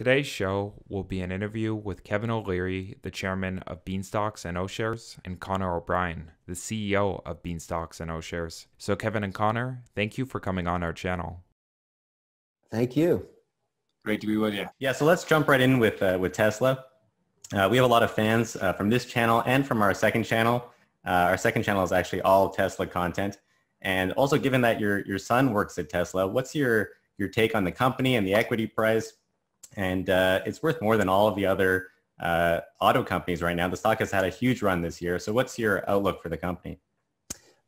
Today's show will be an interview with Kevin O'Leary, the chairman of Beanstox and O-Shares, and Connor O'Brien, the CEO of Beanstox and O-Shares. So Kevin and Connor, thank you for coming on our channel. Thank you. Great to be with you. Yeah, so let's jump right in with Tesla. We have a lot of fans from this channel and from our second channel. Our second channel is actually all Tesla content. And also, given that your son works at Tesla, what's your take on the company and the equity price? And it's worth more than all of the other auto companies right now. The stock has had a huge run this year. So what's your outlook for the company?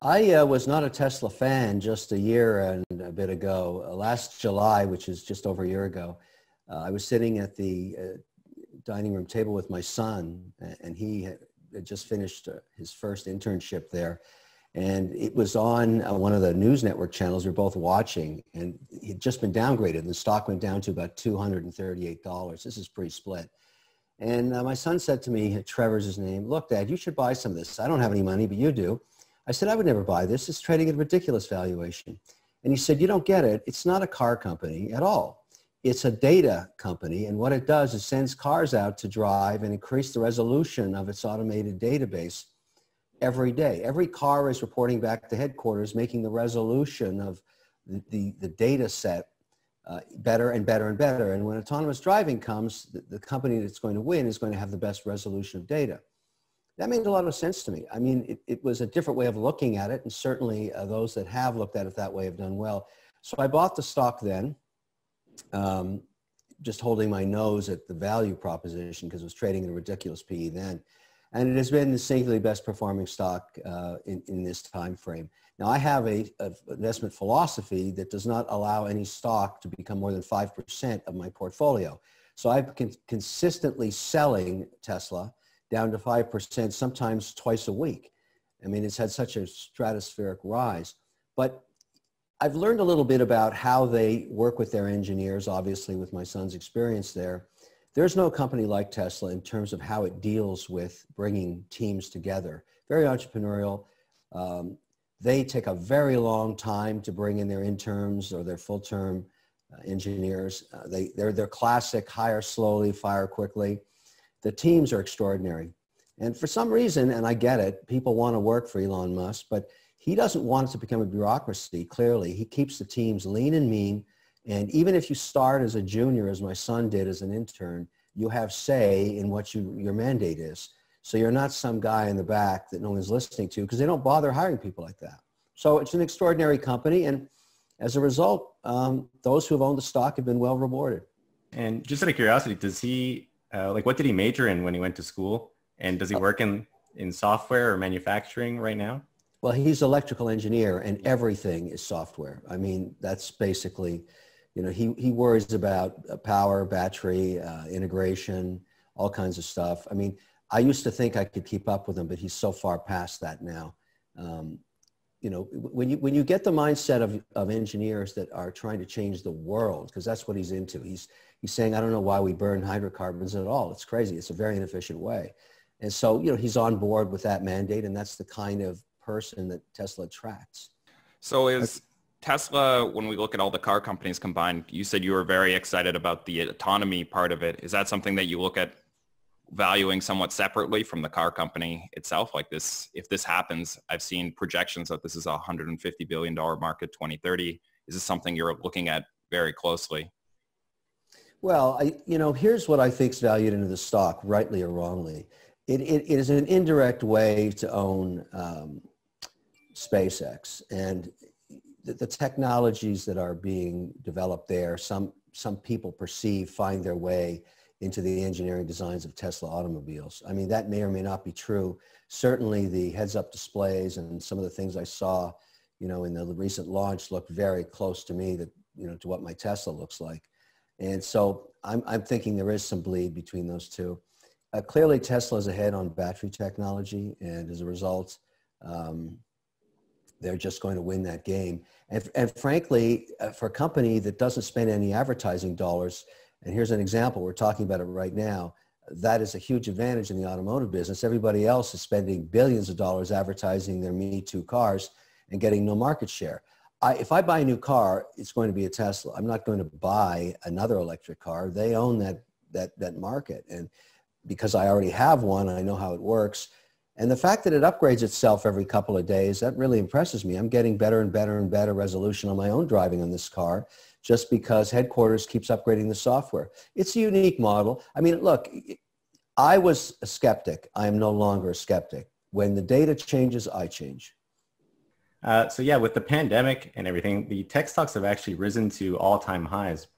I was not a Tesla fan just a year and a bit ago. Last July, which is just over a year ago, I was sitting at the dining room table with my son, and he had just finished his first internship there. And it was on one of the news network channels we were both watching, and he'd just been downgraded, and the stock went down to about $238. This is pre-split. And my son said to me, Trevor's his name, "Look, Dad, you should buy some of this. I don't have any money, but you do." I said, "I would never buy this. It's trading at a ridiculous valuation." And he said, "You don't get it. It's not a car company at all. It's a data company, and what it does is sends cars out to drive and increase the resolution of its automated database every day. Every car is reporting back to headquarters, making the resolution of the data set better and better and better. And when autonomous driving comes, the company that's going to win is going to have the best resolution of data." That made a lot of sense to me. I mean, it was a different way of looking at it, and certainly those that have looked at it that way have done well. So I bought the stock then, just holding my nose at the value proposition because it was trading at a ridiculous PE then. And it has been the singularly best performing stock in this time frame. Now, I have a investment philosophy that does not allow any stock to become more than 5% of my portfolio. So I've been consistently selling Tesla down to 5%, sometimes twice a week. I mean, it's had such a stratospheric rise. But I've learned a little bit about how they work with their engineers, obviously with my son's experience there. There's no company like Tesla in terms of how it deals with bringing teams together. Very entrepreneurial. They take a very long time to bring in their interns or their full-term engineers. They're classic hire slowly, fire quickly. The teams are extraordinary. And for some reason, and I get it, people want to work for Elon Musk, but he doesn't want it to become a bureaucracy, clearly. He keeps the teams lean and mean. And even if you start as a junior, as my son did as an intern, you have say in what your mandate is. So you're not some guy in the back that no one's listening to, because they don't bother hiring people like that. So it's an extraordinary company. And as a result, those who have owned the stock have been well rewarded. And just out of curiosity, does he, what did he major in when he went to school? And does he work in software or manufacturing right now? Well, he's an electrical engineer, and everything is software. I mean, that's basically, you know, he worries about power, battery, integration, all kinds of stuff. I mean, I used to think I could keep up with him, but he's so far past that now. You know, when you get the mindset of engineers that are trying to change the world, because that's what he's into. He's saying, I don't know why we burn hydrocarbons at all. It's crazy. It's a very inefficient way. And so, you know, he's on board with that mandate, and that's the kind of person that Tesla attracts. So is Tesla, when we look at all the car companies combined, you said you were very excited about the autonomy part of it. Is that something that you look at valuing somewhat separately from the car company itself? Like this, if this happens, I've seen projections that this is a $150 billion market 2030. Is this something you're looking at very closely? Well, you know, here's what I think is valued into the stock, rightly or wrongly. It is an indirect way to own SpaceX, and the technologies that are being developed there, some people find their way into the engineering designs of Tesla automobiles. I mean, that may or may not be true. Certainly the heads-up displays and some of the things I saw, you know, in the recent launch looked very close to me, that, you know, to what my Tesla looks like. And so I'm thinking there is some bleed between those two. Clearly Tesla is ahead on battery technology, and as a result, they're just going to win that game. And frankly, for a company that doesn't spend any advertising dollars, and here's an example, we're talking about it right now, that is a huge advantage in the automotive business. Everybody else is spending billions of dollars advertising their Me Too cars and getting no market share. if I buy a new car, it's going to be a Tesla. I'm not going to buy another electric car. They own that market. And because I already have one, I know how it works. And the fact that it upgrades itself every couple of days, that really impresses me. I'm getting better and better and better resolution on my own driving on this car just because headquarters keeps upgrading the software. It's a unique model. I mean, look, I was a skeptic. I am no longer a skeptic. When the data changes, I change. So yeah, with the pandemic and everything, the tech stocks have actually risen to all-time highs.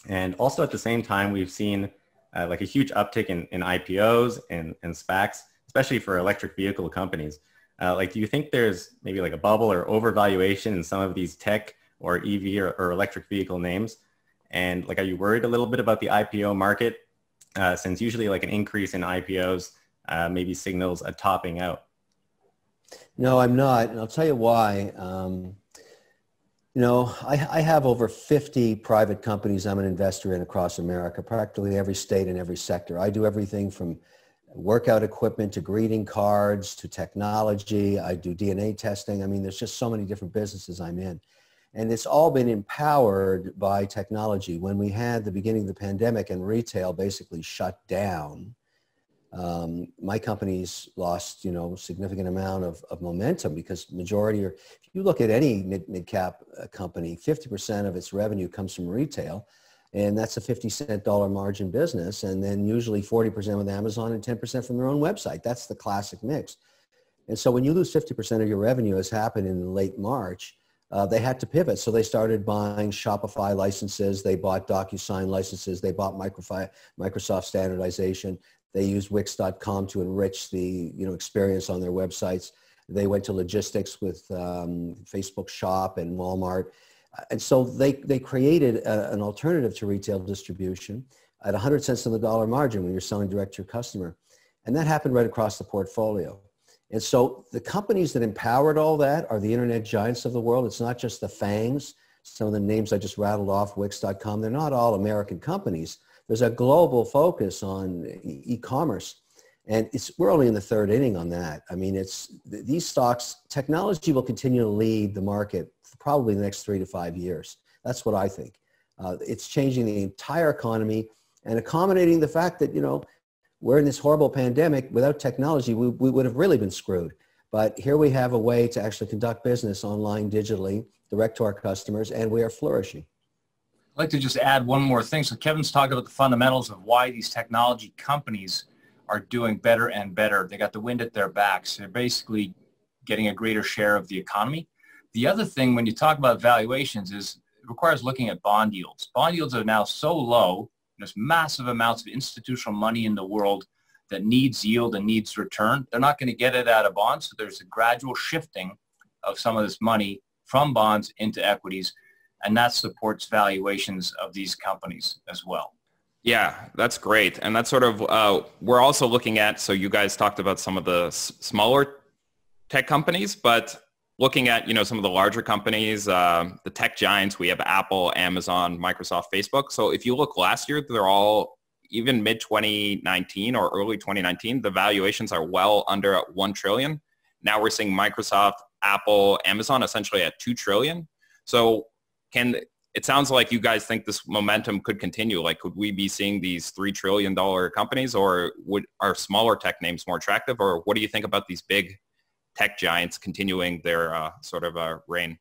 And also at the same time, we've seen like a huge uptick in IPOs and SPACs, especially for electric vehicle companies. Like, do you think there's maybe like a bubble or overvaluation in some of these tech or EV or electric vehicle names? And like, are you worried a little bit about the IPO market since usually like an increase in IPOs maybe signals a topping out? No, I'm not. And I'll tell you why. You know, I have over 50 private companies I'm an investor in across America, practically every state and every sector. I do everything from workout equipment to greeting cards to technology. I do DNA testing. I mean, there's just so many different businesses I'm in. And it's all been empowered by technology. When we had the beginning of the pandemic and retail basically shut down, my companies lost, you know, significant amount of momentum because majority, or if you look at any mid-cap company, 50% of its revenue comes from retail, and that's a 50-cent dollar margin business, and then usually 40% with Amazon and 10% from their own website. That's the classic mix. And so when you lose 50% of your revenue, as happened in late March, they had to pivot. So they started buying Shopify licenses, they bought DocuSign licenses, they bought Microsoft standardization. They used Wix.com to enrich the experience on their websites. They went to logistics with Facebook Shop and Walmart. And so they created an alternative to retail distribution at 100 cents on the dollar margin when you're selling direct to your customer. And that happened right across the portfolio. And so the companies that empowered all that are the internet giants of the world. It's not just the FANGs. Some of the names I just rattled off, Wix.com, they're not all American companies. There's a global focus on e-commerce, and we're only in the third inning on that. I mean, these stocks, technology will continue to lead the market for probably the next 3 to 5 years. That's what I think. It's changing the entire economy and accommodating the fact that, you know, we're in this horrible pandemic. Without technology, we would have really been screwed. But here we have a way to actually conduct business online, digitally, direct to our customers, and we are flourishing. I'd like to just add one more thing. So Kevin's talked about the fundamentals of why these technology companies are doing better and better. They got the wind at their backs. They're basically getting a greater share of the economy. The other thing when you talk about valuations is it requires looking at bond yields. Bond yields are now so low. There's massive amounts of institutional money in the world that needs yield and needs return. They're not going to get it out of bonds. So there's a gradual shifting of some of this money from bonds into equities. And that supports valuations of these companies as well. Yeah, that's great. And that's sort of, we're also looking at, so you guys talked about some of the smaller tech companies, but looking at, you know, some of the larger companies, the tech giants, we have Apple, Amazon, Microsoft, Facebook. So if you look last year, they're all, even mid-2019 or early 2019, the valuations are well under at 1 trillion. Now we're seeing Microsoft, Apple, Amazon essentially at 2 trillion. So it sounds like you guys think this momentum could continue. Like, could we be seeing these $3 trillion companies, or are smaller tech names more attractive? Or what do you think about these big tech giants continuing their sort of reign?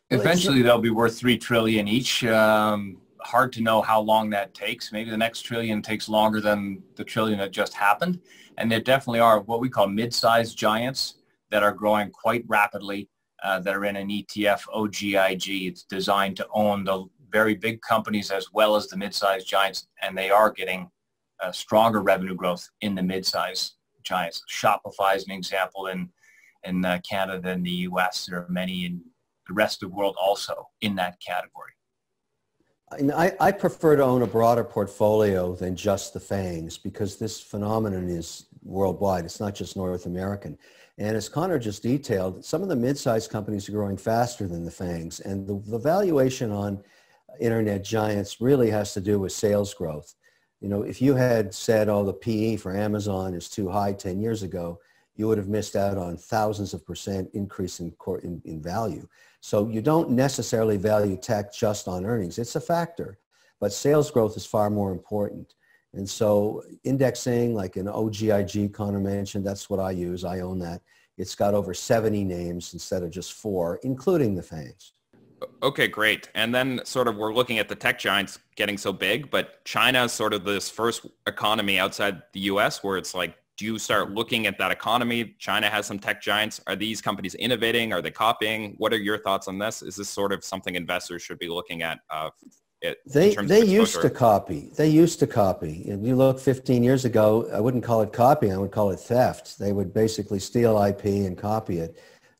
Eventually, they'll be worth $3 trillion each. Hard to know how long that takes. Maybe the next trillion takes longer than the trillion that just happened. And there definitely are what we call mid-sized giants that are growing quite rapidly. That are in an ETF, OGIG. It's designed to own the very big companies as well as the mid-sized giants, and they are getting stronger revenue growth in the mid-sized giants. Shopify is an example in Canada and the US. There are many in the rest of the world also in that category. I prefer to own a broader portfolio than just the FANGs because this phenomenon is worldwide. It's not just North American. And as Connor just detailed, some of the mid-sized companies are growing faster than the FANGs. And the valuation on internet giants really has to do with sales growth. You know, if you had said, oh, the PE for Amazon is too high 10 years ago, you would have missed out on thousands of % increase in value. So you don't necessarily value tech just on earnings. It's a factor, but sales growth is far more important. And so indexing, like an OGIG Connor mentioned, that's what I use. I own that. It's got over 70 names instead of just 4, including the FANGs. Okay, great. And then sort of we're looking at the tech giants getting so big, but China is sort of this first economy outside the US where it's like, do you start looking at that economy? China has some tech giants. Are these companies innovating? Are they copying? What are your thoughts on this? Is this sort of something investors should be looking at? They used to copy. They used to copy. If you look 15 years ago, I wouldn't call it copying. I would call it theft. They would basically steal IP and copy it.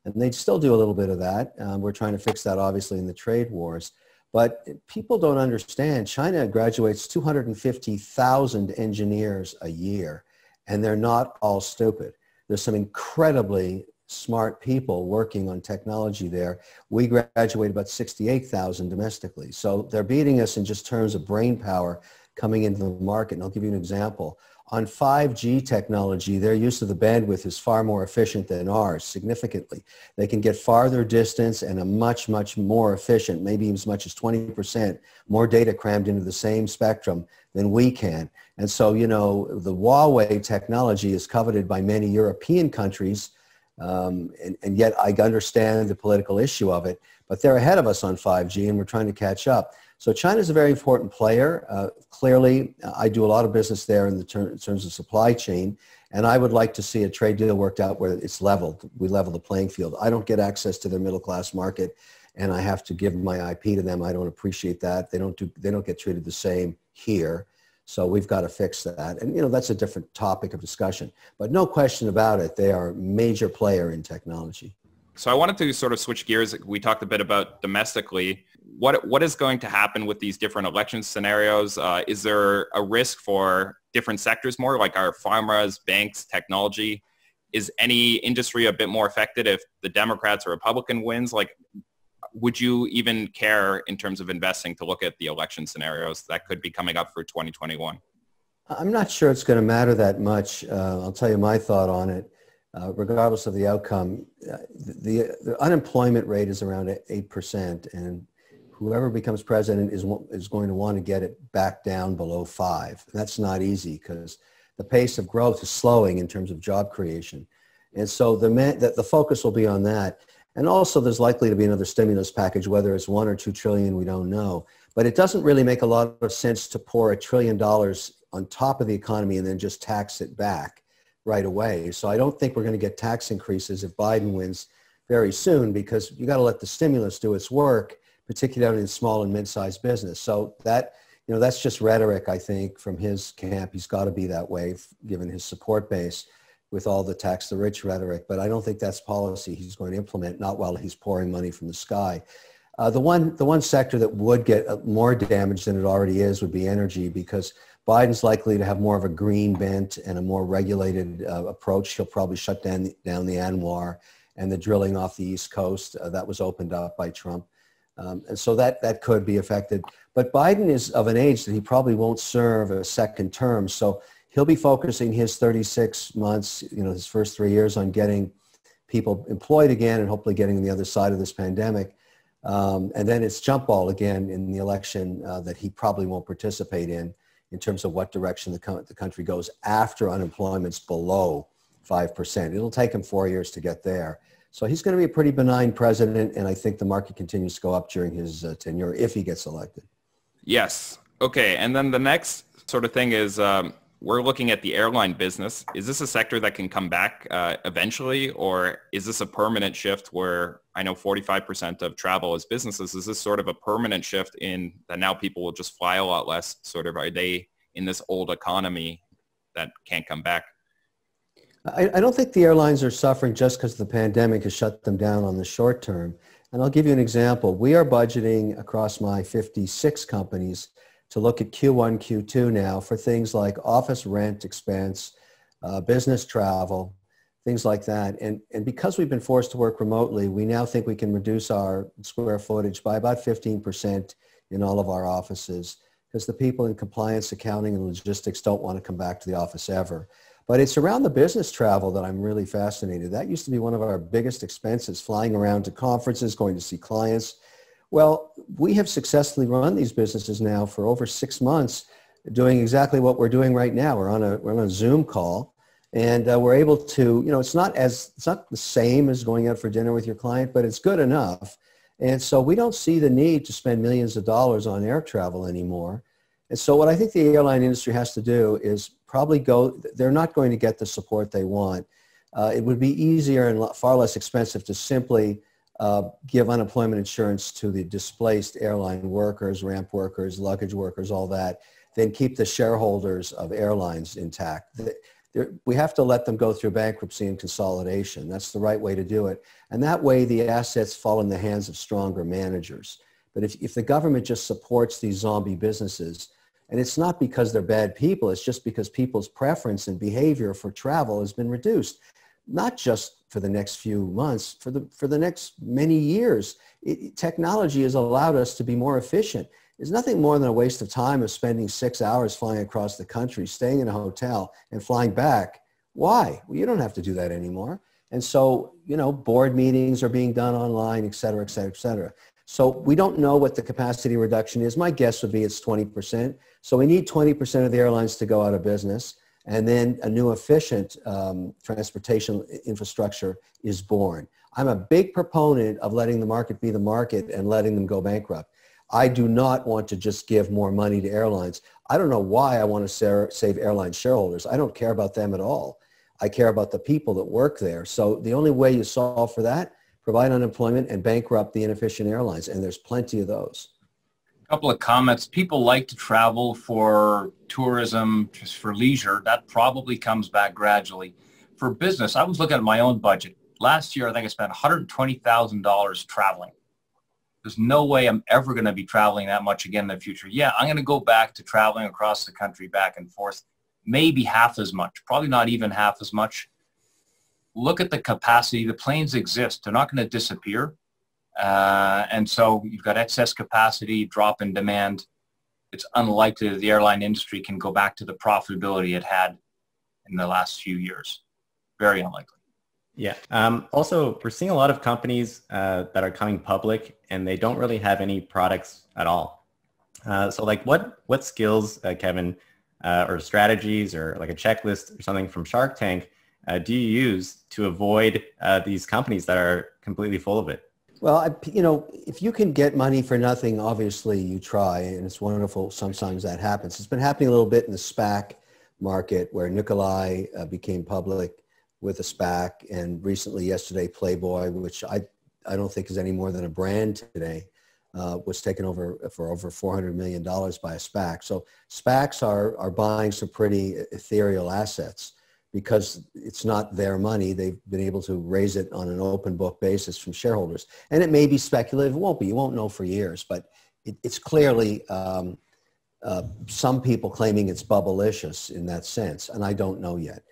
And they'd still do a little bit of that. We're trying to fix that, obviously, in the trade wars. But people don't understand. China graduates 250,000 engineers a year, and they're not all stupid. There's some incredibly smart people working on technology there. We graduate about 68,000 domestically. So they're beating us in just terms of brain power coming into the market. And I'll give you an example. On 5G technology, their use of the bandwidth is far more efficient than ours, significantly. They can get farther distance and a much, much more efficient, maybe as much as 20% more data crammed into the same spectrum than we can. And so, you know, the Huawei technology is coveted by many European countries, and yet I understand the political issue of it, but they're ahead of us on 5G and we're trying to catch up. So China is a very important player. Clearly, I do a lot of business there in terms of supply chain, and I would like to see a trade deal worked out where it's leveled. We level the playing field. I don't get access to their middle class market, and I have to give my IP to them. I don't appreciate that. They don't get treated the same here. So we've got to fix that. And, you know, that's a different topic of discussion. But no question about it, they are a major player in technology. So I wanted to sort of switch gears. We talked a bit about domestically. What is going to happen with these different election scenarios? Is there a risk for different sectors more, like our pharmas, banks, technology? Is any industry a bit more affected if the Democrats or Republican wins? Like, would you even care in terms of investing to look at the election scenarios that could be coming up for 2021? I'm not sure it's going to matter that much. I'll tell you my thought on it. Regardless of the outcome, the unemployment rate is around 8%, and whoever becomes president is going to want to get it back down below 5%. And that's not easy because the pace of growth is slowing in terms of job creation. And so the focus will be on that. And also there's likely to be another stimulus package, whether it's 1 or 2 trillion, we don't know. But it doesn't really make a lot of sense to pour $1 trillion on top of the economy and then just tax it back right away. So I don't think we're going to get tax increases if Biden wins very soon, because you got to let the stimulus do its work, particularly in small and mid-sized business. So that, you know, that's just rhetoric, I think, from his camp. He's got to be that way given his support base with all the tax the rich rhetoric. But I don't think that's policy he's going to implement, not while he's pouring money from the sky. The one sector that would get more damage than it already is would be energy, because Biden's likely to have more of a green bent and a more regulated approach. He'll probably shut down the ANWR and the drilling off the East Coast that was opened up by Trump. And so that could be affected. But Biden is of an age that he probably won't serve a second term. So he'll be focusing his 36 months, you know, his first 3 years on getting people employed again and hopefully getting on the other side of this pandemic. And then it's jump ball again in the election that he probably won't participate in terms of what direction the country goes after unemployment's below 5%. It'll take him 4 years to get there. So he's going to be a pretty benign president, and I think the market continues to go up during his tenure if he gets elected. Yes. Okay. And then the next sort of thing is we're looking at the airline business. Is this a sector that can come back eventually, or is this a permanent shift where I know 45% of travel is businesses? Is this sort of a permanent shift in that now people will just fly a lot less? Sort of, are they in this old economy that can't come back? I don't think the airlines are suffering just because the pandemic has shut them down on the short term. And I'll give you an example. We are budgeting across my 56 companies to look at Q1, Q2 now for things like office rent expense, business travel, things like that. And because we've been forced to work remotely, we now think we can reduce our square footage by about 15% in all of our offices, because the people in compliance, accounting, and logistics don't want to come back to the office ever. But it's around the business travel that I'm really fascinated. That used to be one of our biggest expenses, flying around to conferences, going to see clients. Well, we have successfully run these businesses now for over 6 months, doing exactly what we're doing right now. We're on a Zoom call, and we're able to, it's not the same as going out for dinner with your client, but it's good enough. And so we don't see the need to spend millions of dollars on air travel anymore. And so what I think the airline industry has to do is probably they're not going to get the support they want. It would be easier and far less expensive to simply give unemployment insurance to the displaced airline workers, ramp workers, luggage workers, all that, than keep the shareholders of airlines intact. We have to let them go through bankruptcy and consolidation. That's the right way to do it. And that way the assets fall in the hands of stronger managers. But if the government just supports these zombie businesses, and it's not because they're bad people, it's just because people's preference and behavior for travel has been reduced, not just for the next few months, for the next many years. Technology has allowed us to be more efficient. There's nothing more than a waste of time of spending 6 hours flying across the country, staying in a hotel and flying back. Why? Well, you don't have to do that anymore. And so, board meetings are being done online, et cetera, et cetera, et cetera. So we don't know what the capacity reduction is. My guess would be it's 20%. So we need 20% of the airlines to go out of business, and then a new efficient transportation infrastructure is born. I'm a big proponent of letting the market be the market and letting them go bankrupt. I do not want to just give more money to airlines. I don't know why I want to save airline shareholders. I don't care about them at all. I care about the people that work there. So the only way you solve for that, provide unemployment and bankrupt the inefficient airlines, and there's plenty of those. A couple of comments. People like to travel for tourism, just for leisure. That probably comes back gradually. For business, I was looking at my own budget. Last year, I think I spent $120,000 traveling. There's no way I'm ever going to be traveling that much again in the future. Yeah, I'm going to go back to traveling across the country back and forth, maybe half as much, probably not even half as much. Look at the capacity. The planes exist. They're not going to disappear. And so you've got excess capacity, drop in demand. It's unlikely that the airline industry can go back to the profitability it had in the last few years. Very unlikely. Yeah. Also, we're seeing a lot of companies that are coming public and they don't really have any products at all. So like what skills, Kevin, or strategies or like a checklist or something from Shark Tank do you use to avoid these companies that are completely full of it? Well, if you can get money for nothing, obviously you try, and it's wonderful. Sometimes that happens. It's been happening a little bit in the SPAC market where Nikola became public with a SPAC, and recently yesterday Playboy, which I don't think is any more than a brand today, was taken over for over $400 million by a SPAC. So SPACs are buying some pretty ethereal assets because it's not their money. They've been able to raise it on an open book basis from shareholders. And it may be speculative. It won't be. You won't know for years. But it's clearly some people claiming it's bubblicious in that sense. And I don't know yet.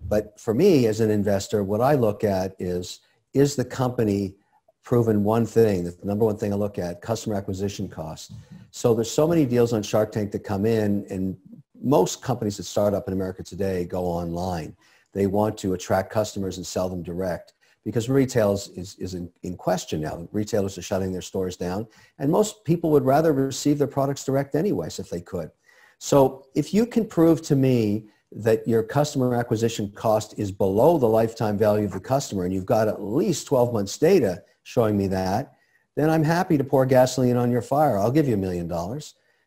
But for me as an investor, what I look at is the company proven one thing? The number one thing I look at, customer acquisition cost. So there's so many deals on Shark Tank that come in, and most companies that start up in America today go online. They want to attract customers and sell them direct because retail is in question now. Retailers are shutting their stores down, and most people would rather receive their products direct anyways if they could. So if you can prove to me that your customer acquisition cost is below the lifetime value of the customer, and you've got at least 12 months data showing me that, then I'm happy to pour gasoline on your fire. I'll give you $1 million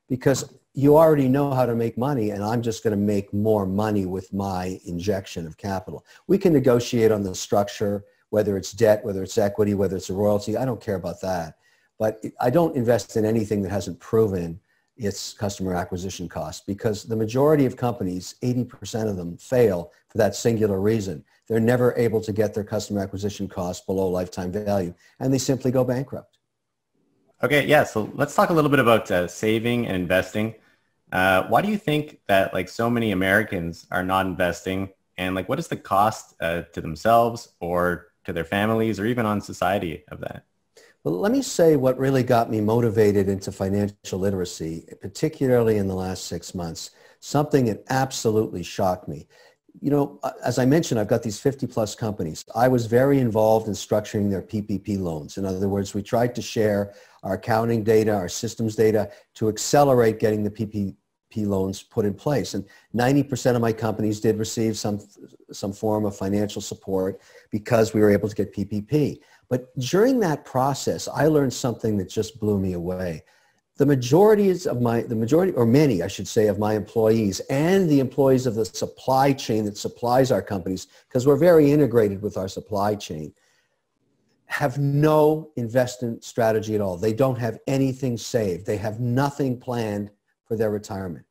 because you already know how to make money, and I'm just going to make more money with my injection of capital. We can negotiate on the structure, whether it's debt, whether it's equity, whether it's a royalty. I don't care about that. But I don't invest in anything that hasn't proven its customer acquisition cost, because the majority of companies, 80% of them, fail for that singular reason. They're never able to get their customer acquisition cost below lifetime value, and they simply go bankrupt. Okay, yeah, so let's talk a little bit about saving and investing. Why do you think that like so many Americans are not investing, and like what is the cost to themselves or to their families or even on society of that? Well, let me say what really got me motivated into financial literacy, particularly in the last 6 months, something that absolutely shocked me. You know, as I mentioned, I've got these 50 plus companies. I was very involved in structuring their PPP loans. In other words, we tried to share our accounting data, our systems data to accelerate getting the PPP loans put in place. And 90% of my companies did receive some form of financial support because we were able to get PPP. But during that process, I learned something that just blew me away. The majority, or many, I should say, of my employees and the employees of the supply chain that supplies our companies, because we're very integrated with our supply chain, have no investment strategy at all. They don't have anything saved. They have nothing planned for their retirement.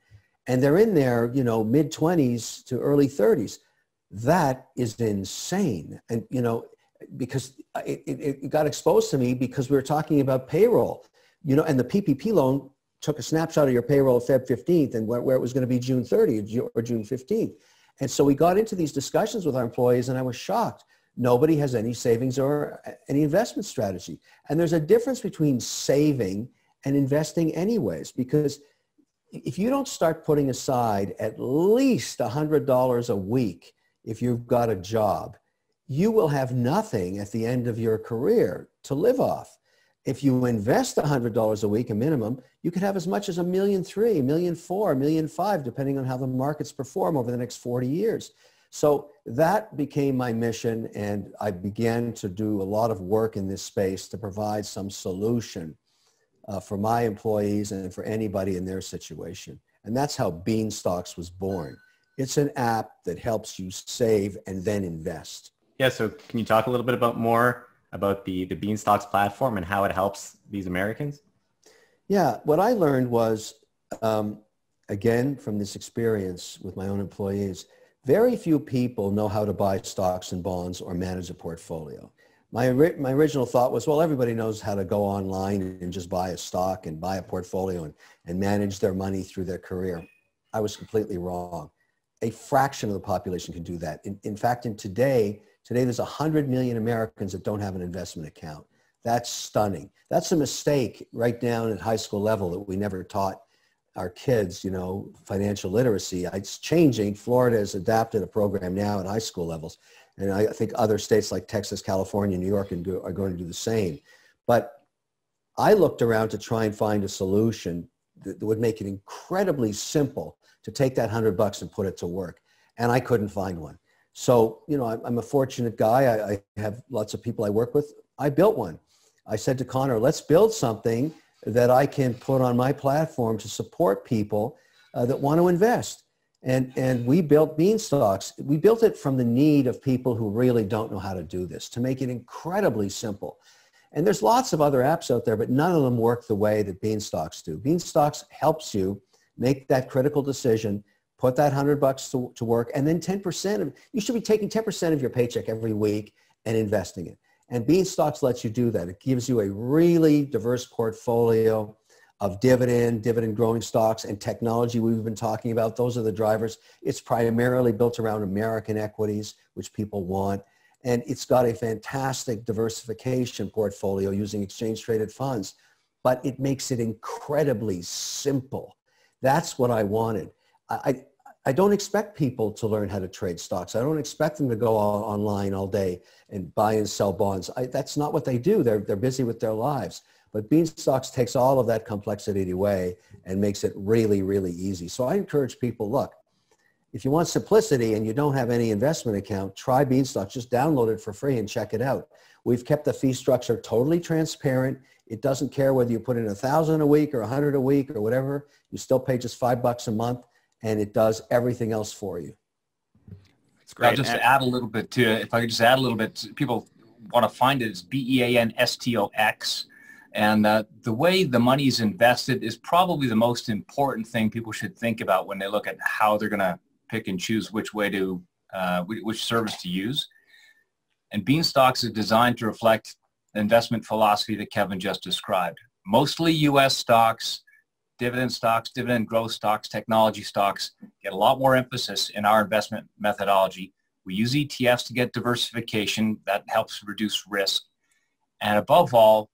And they're in their, you know, mid-20s to early 30s. That is insane. And, you know, because it got exposed to me because we were talking about payroll. You know, and the PPP loan took a snapshot of your payroll Feb 15th and where it was going to be June 30th or June 15th. And so we got into these discussions with our employees and I was shocked. Nobody has any savings or any investment strategy. And there's a difference between saving and investing anyways, because if you don't start putting aside at least $100 a week, if you've got a job, you will have nothing at the end of your career to live off. If you invest $100 a week, a minimum, you could have as much as $1.3 million, $1.4 million, $1.5 million, depending on how the markets perform over the next 40 years. So that became my mission, and I began to do a lot of work in this space to provide some solution for my employees and for anybody in their situation. And that's how Beanstox was born. It's an app that helps you save and then invest. Yeah, so can you talk a little bit more about the Beanstox platform and how it helps these Americans? Yeah, what I learned was, again, from this experience with my own employees, very few people know how to buy stocks and bonds or manage a portfolio. My original thought was, well, everybody knows how to go online and just buy a stock and buy a portfolio and manage their money through their career. I was completely wrong. A fraction of the population can do that. In fact, today there's 100 million Americans that don't have an investment account. That's stunning. That's a mistake right down at high school level that we never taught our kids, you know, financial literacy. It's changing. Florida has adapted a program now at high school levels. And I think other states like Texas, California, New York are going to do the same. But I looked around to try and find a solution that would make it incredibly simple to take that $100 and put it to work. And I couldn't find one. So, you know, I'm a fortunate guy. I have lots of people I work with. I built one. I said to Connor, let's build something that I can put on my platform to support people that want to invest. And we built Beanstox. We built it from the need of people who really don't know how to do this, to make it incredibly simple. And there's lots of other apps out there, but none of them work the way that Beanstox do. Beanstox helps you make that critical decision, put that $100 to work, and then 10% of, you should be taking 10% of your paycheck every week and investing it. And Beanstox lets you do that. It gives you a really diverse portfolio of dividend growing stocks and technology we've been talking about. Those are the drivers. It's primarily built around American equities, which people want. And it's got a fantastic diversification portfolio using exchange traded funds, but it makes it incredibly simple. That's what I wanted. I don't expect people to learn how to trade stocks. I don't expect them to go online all day and buy and sell bonds. That's not what they do. They're busy with their lives. But Beanstox takes all of that complexity away and makes it really, really easy. So I encourage people, look, if you want simplicity and you don't have any investment account, try Beanstox. Just download it for free and check it out. We've kept the fee structure totally transparent. It doesn't care whether you put in 1,000 a week or 100 a week or whatever. You still pay just $5 a month, and it does everything else for you. It's great. I'll just add a little bit to it. If I could just add a little bit, people want to find it. It's Beanstox. And the way the money is invested is probably the most important thing people should think about when they look at how they're going to pick and choose which way to, which service to use. And Beanstox is designed to reflect the investment philosophy that Kevin just described. Mostly U.S. stocks, dividend growth stocks, technology stocks get a lot more emphasis in our investment methodology. We use ETFs to get diversification. That helps reduce risk. And above all,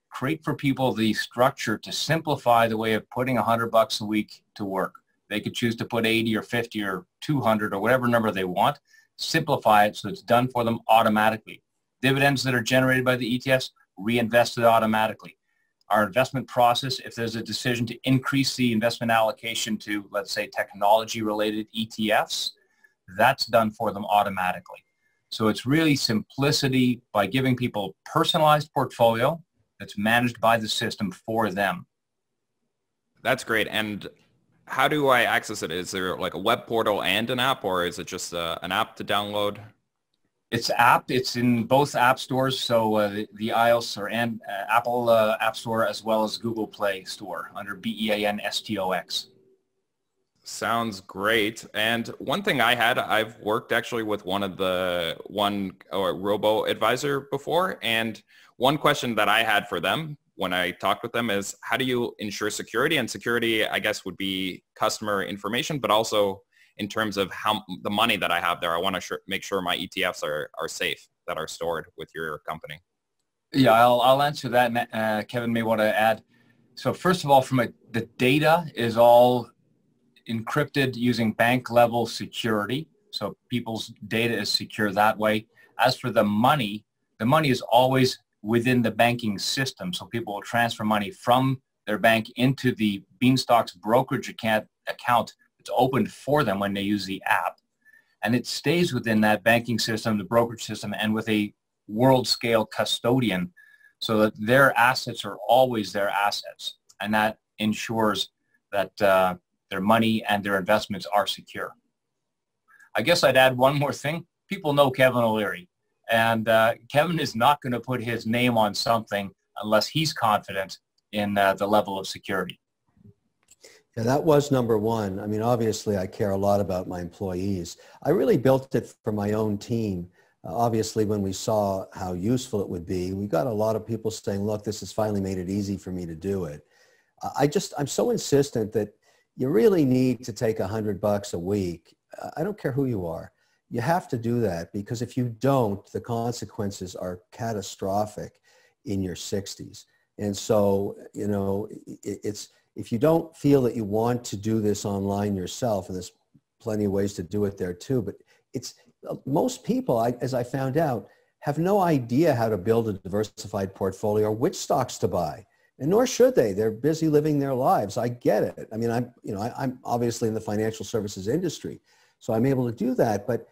create for people the structure to simplify the way of putting $100 a week to work. They could choose to put 80 or 50 or 200 or whatever number they want. Simplify it so it's done for them automatically. Dividends that are generated by the ETFs, reinvested automatically. Our investment process, if there's a decision to increase the investment allocation to, let's say, technology-related ETFs, that's done for them automatically. So it's really simplicity by giving people a personalized portfolio that's managed by the system for them. That's great. And how do I access it? Is there like a web portal and an app, or is it just an app to download? It's app. It's in both app stores. So the iOS or Apple App Store, as well as Google Play Store under BEANSTOX. Sounds great. And one thing I've worked actually with one robo advisor before. And one question that I had for them when I talked with them is, how do you ensure security? And security, I guess, would be customer information, but also in terms of how the money that I have there, I want to make sure my ETFs are safe, that are stored with your company. Yeah, I'll answer that. And, Kevin may want to add. So first of all, the data is all encrypted using bank level security. So people's data is secure that way. As for the money is always within the banking system. So people will transfer money from their bank into the Beanstox brokerage account that's opened for them when they use the app. And it stays within that banking system, the brokerage system, and with a world scale custodian, so that their assets are always their assets. And that ensures that their money and their investments are secure. I guess I'd add one more thing. People know Kevin O'Leary, and Kevin is not going to put his name on something unless he's confident in the level of security. Yeah, that was number one. I mean, obviously, I care a lot about my employees. I really built it for my own team. Obviously, when we saw how useful it would be, we got a lot of people saying, look, this has finally made it easy for me to do it. I'm so insistent that you really need to take $100 a week. I don't care who you are. You have to do that, because if you don't, the consequences are catastrophic in your 60s. And so, you know, if you don't feel that you want to do this online yourself, and there's plenty of ways to do it there too, but most people, as I found out, have no idea how to build a diversified portfolio or which stocks to buy. And nor should they. They're busy living their lives. I get it. I mean, I'm obviously in the financial services industry, so I'm able to do that. But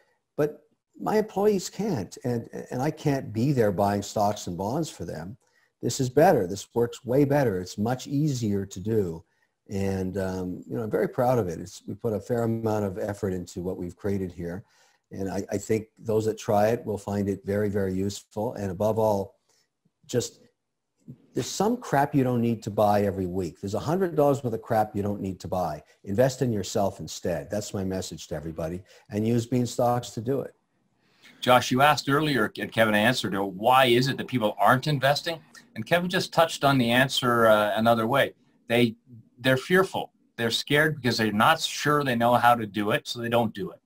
my employees can't, and I can't be there buying stocks and bonds for them. This is better. This works way better. It's much easier to do, and you know, I'm very proud of it. We put a fair amount of effort into what we've created here, and I think those that try it will find it very, very useful. And above all, there's some crap you don't need to buy every week. There's $100 worth of crap you don't need to buy. Invest in yourself instead. That's my message to everybody, and use Beanstox to do it. Josh, you asked earlier, and Kevin answered, why is it that people aren't investing? And Kevin just touched on the answer another way. They're fearful. They're scared because they're not sure they know how to do it, so they don't do it.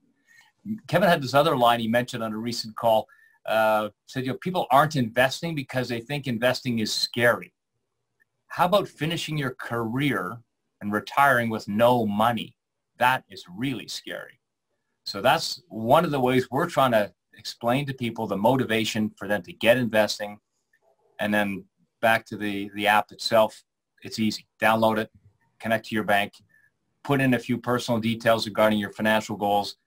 Kevin had this other line he mentioned on a recent call. Said, you know, people aren't investing because they think investing is scary. How about finishing your career and retiring with no money? That is really scary. So that's one of the ways we're trying to explain to people the motivation for them to get investing. And then back to the app itself, it's easy. Download it, connect to your bank, put in a few personal details regarding your financial goals,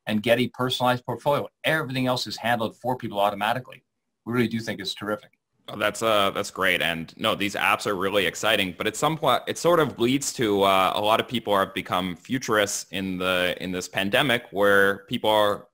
and get a personalized portfolio. Everything else is handled for people automatically. We really do think it's terrific. Oh, that's great. And no, these apps are really exciting, but at some point it sort of leads to a lot of people have become futurists in this pandemic, where people are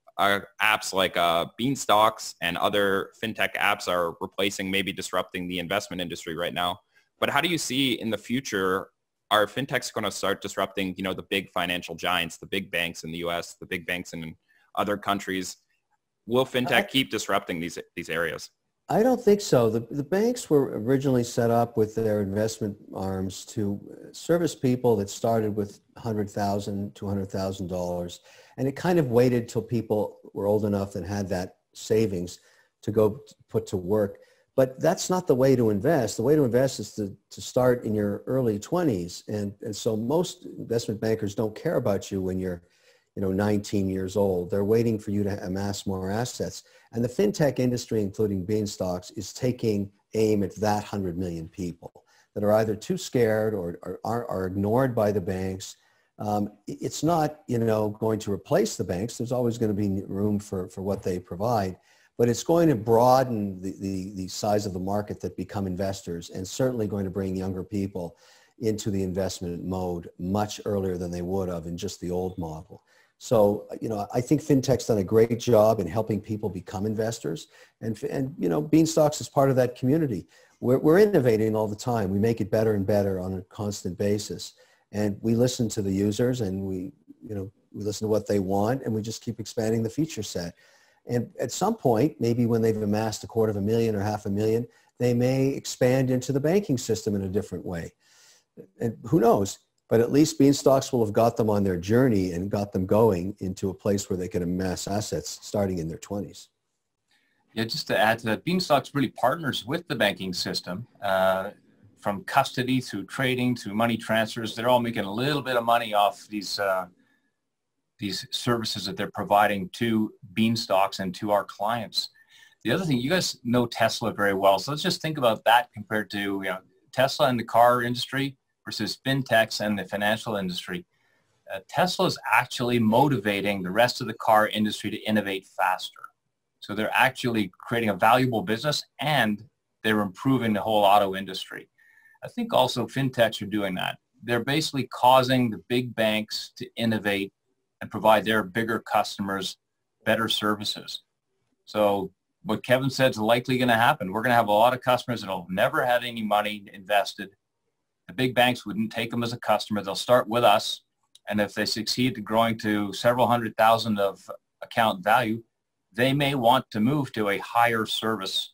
apps like Beanstox and other fintech apps are replacing, maybe disrupting the investment industry right now. But how do you see in the future, are fintechs going to start disrupting, you know, the big financial giants, the big banks in the US, the big banks in other countries? Will fintech keep disrupting these areas? I don't think so. The banks were originally set up with their investment arms to service people that started with $100,000, $200,000. And it kind of waited till people were old enough and had that savings to go put to work. But that's not the way to invest. The way to invest is to start in your early 20s. And so most investment bankers don't care about you when you're 19 years old. They're waiting for you to amass more assets. And the fintech industry, including Beanstox, is taking aim at that 100 million people that are either too scared or are ignored by the banks. It's not, going to replace the banks. There's always going to be room for what they provide. But it's going to broaden the size of the market that become investors, and certainly going to bring younger people into the investment mode much earlier than they would have in just the old model. So, I think fintech's done a great job in helping people become investors, and Beanstox is part of that community. We're innovating all the time. We make it better and better on a constant basis, and we listen to the users, and we listen to what they want, and we just keep expanding the feature set. And at some point, maybe when they've amassed $250,000 or $500,000, they may expand into the banking system in a different way. And who knows? But at least Beanstox will have got them on their journey and got them going into a place where they can amass assets starting in their 20s. Yeah, just to add to that, Beanstox really partners with the banking system, from custody through trading to money transfers. They're all making a little bit of money off these services that they're providing to Beanstox and to our clients. The other thing, you guys know Tesla very well, so let's just think about that compared to Tesla and the car industry versus fintechs and the financial industry. Tesla is actually motivating the rest of the car industry to innovate faster. So they're actually creating a valuable business, and they're improving the whole auto industry. I think also fintechs are doing that. They're basically causing the big banks to innovate and provide their bigger customers better services. So what Kevin said is likely going to happen. We're going to have a lot of customers that will never have any money invested. The big banks wouldn't take them as a customer. They'll start with us. And if they succeed to growing to several $100,000 of account value, they may want to move to a higher service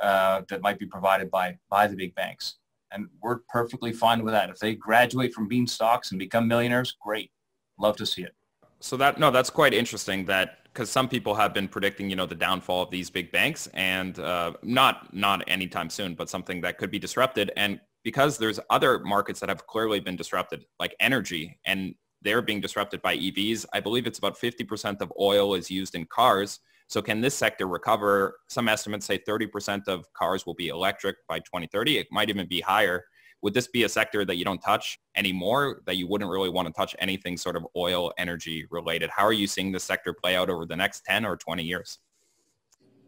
that might be provided by the big banks. And we're perfectly fine with that. If they graduate from Beanstox and become millionaires, great. Love to see it. So that's quite interesting, that because some people have been predicting, the downfall of these big banks, and not anytime soon, but something that could be disrupted. And because there's other markets that have clearly been disrupted, like energy, and they're being disrupted by EVs. I believe it's about 50% of oil is used in cars. So can this sector recover? Some estimates say 30% of cars will be electric by 2030. It might even be higher. Would this be a sector that you don't touch anymore, that you wouldn't really want to touch anything sort of oil, energy related? How are you seeing this sector play out over the next 10 or 20 years?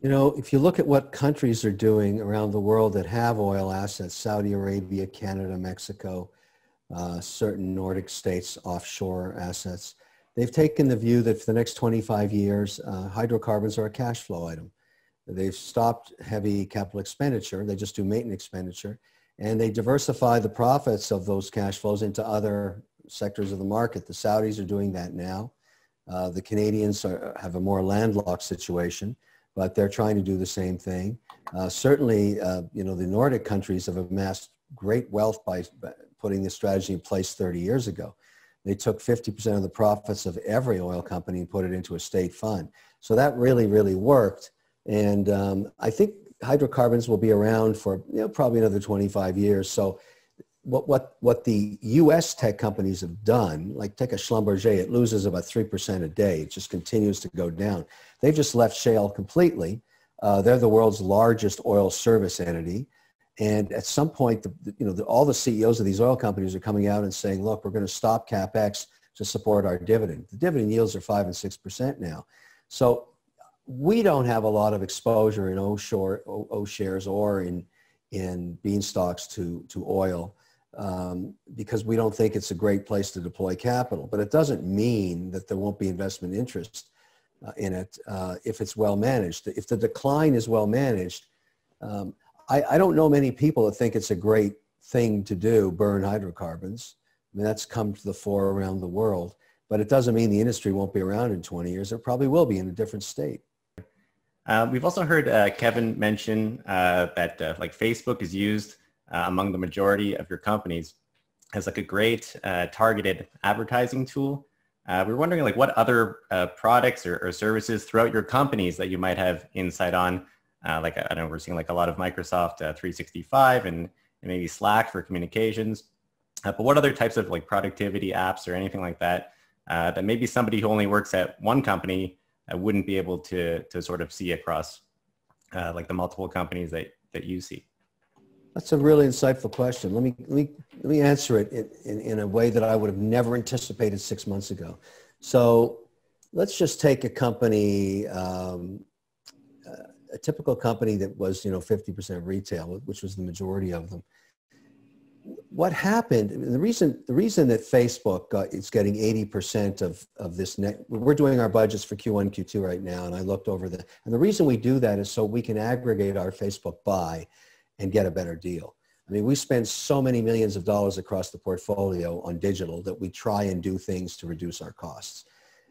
If you look at what countries are doing around the world that have oil assets, Saudi Arabia, Canada, Mexico, certain Nordic states, offshore assets, they've taken the view that for the next 25 years, hydrocarbons are a cash flow item. They've stopped heavy capital expenditure. They just do maintenance expenditure. And they diversify the profits of those cash flows into other sectors of the market. The Saudis are doing that now. The Canadians have a more landlocked situation, but they're trying to do the same thing. Certainly, the Nordic countries have amassed great wealth by putting this strategy in place 30 years ago. They took 50% of the profits of every oil company and put it into a state fund. So that really, really worked. And I think hydrocarbons will be around for probably another 25 years. So what the U.S. tech companies have done, like take a Schlumberger, it loses about 3% a day. It just continues to go down. They've just left shale completely. They're the world's largest oil service entity. And at some point, all the CEOs of these oil companies are coming out and saying, look, we're going to stop CapEx to support our dividend. The dividend yields are 5 and 6% now. So we don't have a lot of exposure in O shares or in Beanstox to oil because we don't think it's a great place to deploy capital. But it doesn't mean that there won't be investment interest in it if it's well managed. If the decline is well managed, I don't know many people that think it's a great thing to do, burn hydrocarbons. I mean, that's come to the fore around the world. But it doesn't mean the industry won't be around in 20 years. It probably will be in a different state. We've also heard Kevin mention that like Facebook is used among the majority of your companies as like a great targeted advertising tool. We're wondering like what other products or services throughout your companies that you might have insight on Like, I don't know, we're seeing like a lot of Microsoft 365 and maybe Slack for communications. But what other types of like productivity apps or anything like that, that maybe somebody who only works at one company wouldn't be able to sort of see across like the multiple companies that you see? That's a really insightful question. Let me answer it in a way that I would have never anticipated 6 months ago. So let's just take a company, a typical company that was, 50% retail, which was the majority of them. What happened, the reason that Facebook is getting 80% of this we're doing our budgets for Q1, Q2 right now, and I looked over and the reason we do that is so we can aggregate our Facebook buy and get a better deal. I mean, we spend so many millions of dollars across the portfolio on digital that we try and do things to reduce our costs.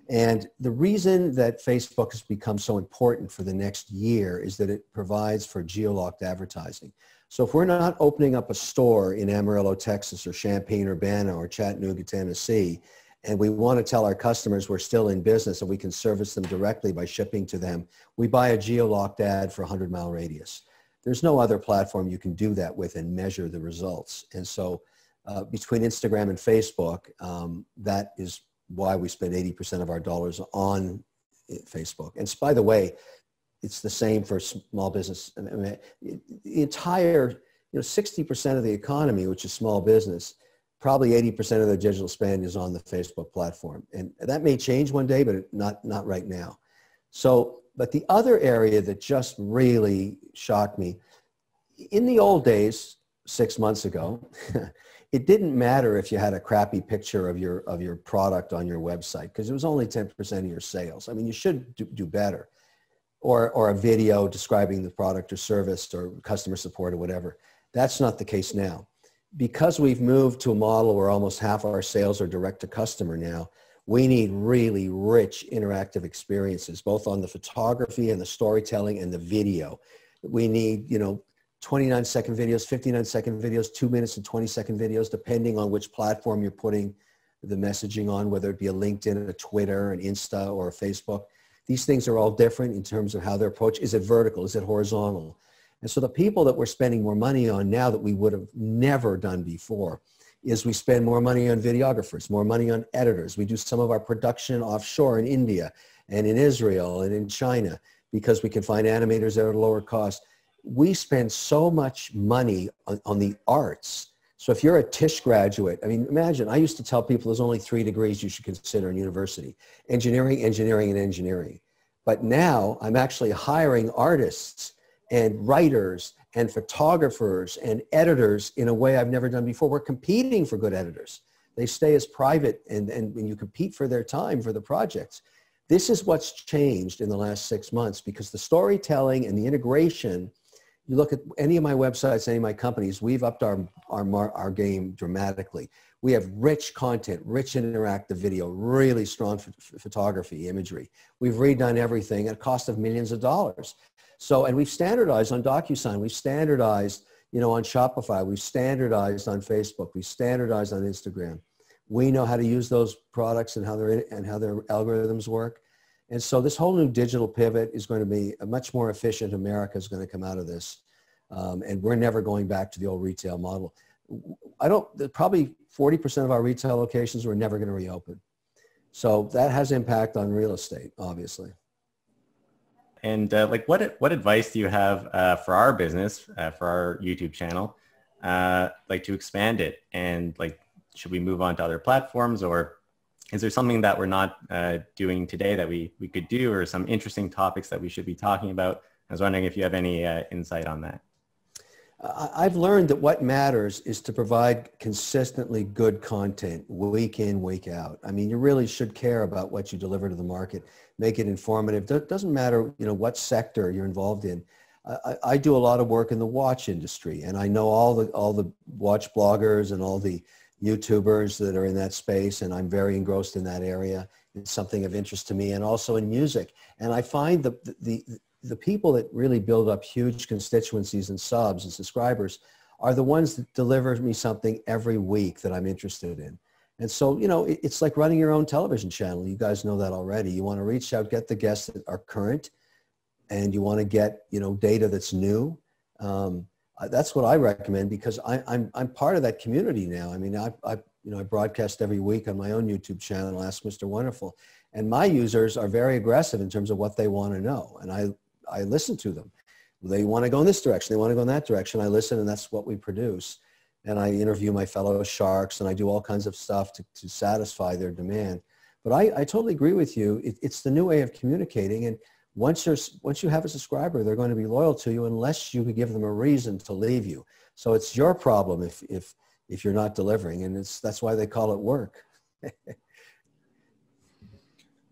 And the reason that Facebook has become so important for the next year is that it provides for geo-locked advertising. So if we're not opening up a store in Amarillo, Texas, or Champaign-Urbana, or Chattanooga, Tennessee, and we want to tell our customers we're still in business and we can service them directly by shipping to them, we buy a geo-locked ad for a 100-mile radius. There's no other platform you can do that with and measure the results. And so between Instagram and Facebook, that is why we spend 80% of our dollars on Facebook. And by the way, it's the same for small business. I mean, the entire, 60% of the economy, which is small business, probably 80% of the digital spend is on the Facebook platform. And that may change one day, but not right now. So, but the other area that just really shocked me, in the old days, 6 months ago, it didn't matter if you had a crappy picture of your product on your website because it was only 10% of your sales. I mean, you should do better. Or a video describing the product or service or customer support or whatever. That's not the case now. Because we've moved to a model where almost half our sales are direct to customer now, we need really rich interactive experiences, both on the photography and the storytelling and the video. We need, 29-second videos, 59-second videos, 2 minutes and 20-second videos, depending on which platform you're putting the messaging on, whether it be a LinkedIn, a Twitter, an Insta, or a Facebook. These things are all different in terms of how they're approached. Is it vertical? Is it horizontal? And so the people that we're spending more money on now that we would have never done before is we spend more money on videographers, more money on editors. We do some of our production offshore in India and in Israel and in China because we can find animators at a lower cost. We spend so much money on the arts. So if you're a Tisch graduate, I mean, imagine, I used to tell people there's only 3 degrees you should consider in university: engineering, engineering, and engineering. But now I'm actually hiring artists and writers and photographers and editors in a way I've never done before. We're competing for good editors. They stay as private and you compete for their time for the projects. This is what's changed in the last 6 months because the storytelling and the integration, you look at any of my websites, any of my companies, we've upped our game dramatically. We have rich content, rich interactive video, really strong photography, imagery. We've redone everything at a cost of millions of dollars. So, and we've standardized on DocuSign, we've standardized, on Shopify, we've standardized on Facebook, we've standardized on Instagram. We know how to use those products and how their algorithms work. And so this whole new digital pivot is going to be a much more efficient America is going to come out of this. And we're never going back to the old retail model. Probably 40% of our retail locations we're never going to reopen. So that has impact on real estate, obviously. And like what advice do you have for our business, for our YouTube channel, like to expand it? And like, should we move on to other platforms, or is there something that we're not doing today that we could do, or some interesting topics that we should be talking about? I was wondering if you have any insight on that. I've learned that what matters is to provide consistently good content week in, week out. I mean, you really should care about what you deliver to the market, make it informative. It doesn't matter, what sector you're involved in. I do a lot of work in the watch industry, and I know all the watch bloggers and all the YouTubers that are in that space, and I'm very engrossed in that area. It's something of interest to me, and also in music. And I find the people that really build up huge constituencies and subs and subscribers are the ones that deliver me something every week that I'm interested in. And so, it's like running your own television channel. You guys know that already. You want to reach out, get the guests that are current and you want to get, data that's new, that's what I recommend, because I'm part of that community now. I mean, I broadcast every week on my own YouTube channel, Ask Mr. Wonderful, and my users are very aggressive in terms of what they want to know, and I listen to them. They want to go in this direction, they want to go in that direction. I listen, and that's what we produce. And I interview my fellow sharks, and I do all kinds of stuff to satisfy their demand. But I totally agree with you. It's the new way of communicating, and once you have a subscriber, they're going to be loyal to you unless you give them a reason to leave you. So it's your problem if you're not delivering, and that's why they call it work.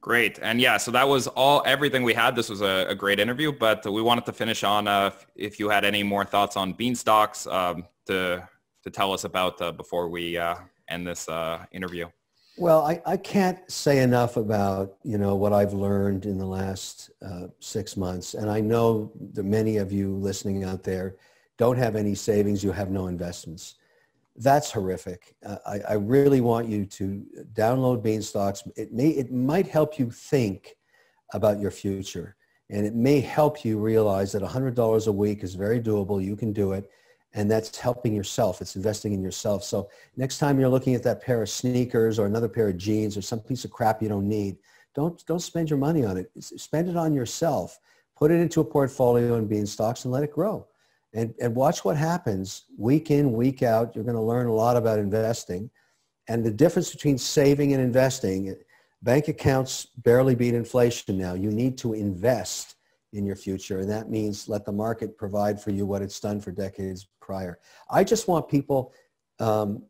Great. And yeah, so that was everything we had. This was a great interview, but we wanted to finish on if you had any more thoughts on Beanstox to tell us about before we end this interview. Well, I can't say enough about, what I've learned in the last 6 months. And I know that many of you listening out there don't have any savings, you have no investments. That's horrific. I really want you to download Beanstox. It might help you think about your future, and it may help you realize that $100 a week is very doable. You can do it, and that's helping yourself. It's investing in yourself. So next time you're looking at that pair of sneakers or another pair of jeans or some piece of crap you don't need, don't spend your money on it. Spend it on yourself. Put it into a portfolio in Beanstox and let it grow. And watch what happens week in, week out. You're going to learn a lot about investing. And the difference between saving and investing, bank accounts barely beat inflation now. You need to invest in your future. And that means let the market provide for you what it's done for decades prior. I just want people to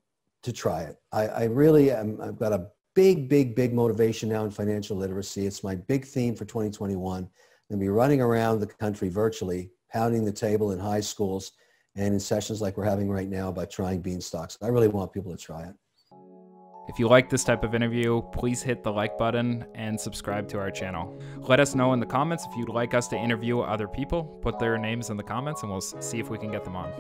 try it. I really am. I've got a big motivation now in financial literacy. It's my big theme for 2021. I'm going to be running around the country virtually, pounding the table in high schools and in sessions like we're having right now about trying Beanstox. I really want people to try it. If you like this type of interview, please hit the like button and subscribe to our channel. Let us know in the comments if you'd like us to interview other people. Put their names in the comments and we'll see if we can get them on.